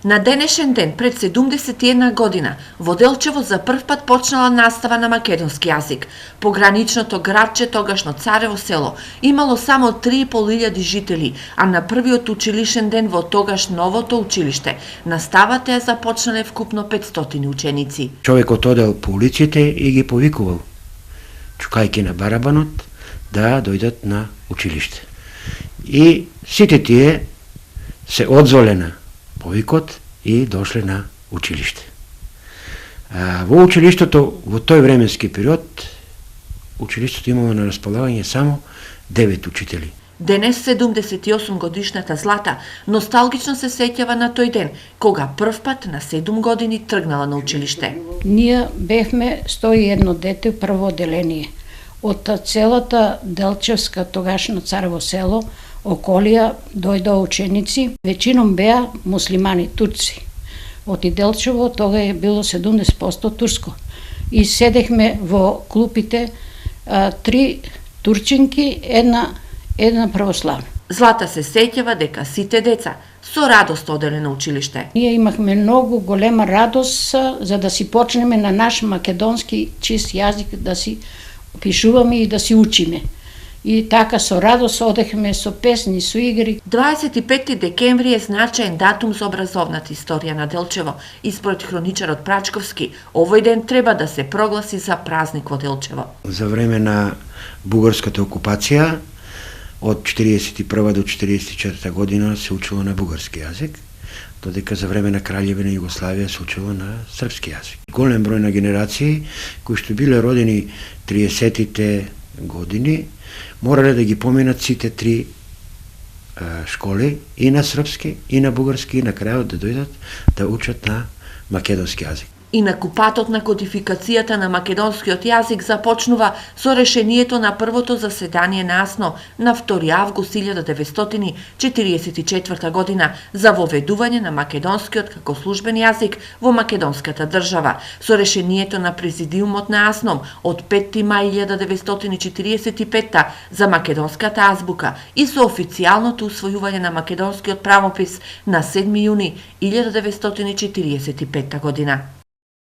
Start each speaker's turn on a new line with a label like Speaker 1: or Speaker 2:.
Speaker 1: На денешен ден, пред 71 година, во Делчево за прв пат почнала настава на македонски јазик. Пограничното градче, тогашно Царево село, имало само 3.500 жители, а на првиот училишен ден во тогаш новото училиште, наставата ја започнале вкупно 500 ученици.
Speaker 2: Човекот одел по улиците и ги повикувал, чукајки на барабанот, да дојдат на училиште. И сите тие се одзволе на повикот и дошле на училиште. Во училиштето, во тој временски период, училиштето имало на располагање само 9 учители.
Speaker 1: Денес 78 годишната Злата носталгично се сеќава на тој ден, кога прв пат на 7 години тргнала на училиште.
Speaker 3: Ние бевме 101 дете прво оделение. Од целата Делчевска, тогашно Царево село, околија дојдоа ученици, веćinom беа муслимани, турци. Од Делчево тога е било 70% турско. И седехме во клупите 3 турчинки, една православна.
Speaker 1: Злата се сеќава дека сите деца со радост оделе на училиште.
Speaker 3: Ние имахме многу голема радост за да си почнеме на наш македонски чист јазик да си пишуваме и да си учиме. И така со радост одехме со песни, со игри.
Speaker 1: 25 декември е значаен датум за образовната историја на Делчево и според хроничарот Прачковски, овој ден треба да се прогласи за празник во Делчево.
Speaker 2: За време на бугарската окупација од 41 до 44 година се учило на бугарски јазик, додека за време на Краљевина Југославија се учило на српски јазик. Голем број на генерации кои што биле родени 30-тите години морале да ги поминат сите 3 школи, и на српски, и на бугарски, и на крајот да дојдат да учат на македонски јазик.
Speaker 1: Инакупатот на кодификацијата на македонскиот јазик започнува со решението на првото заседание на АСНО на 2 август 1944 година за воведување на македонскиот како службен јазик во македонската држава, со решението на Президиумот на АСНО од 5 мај 1945 за македонската азбука и со официјалното усвојување на македонскиот правопис на 7 јуни 1945 година.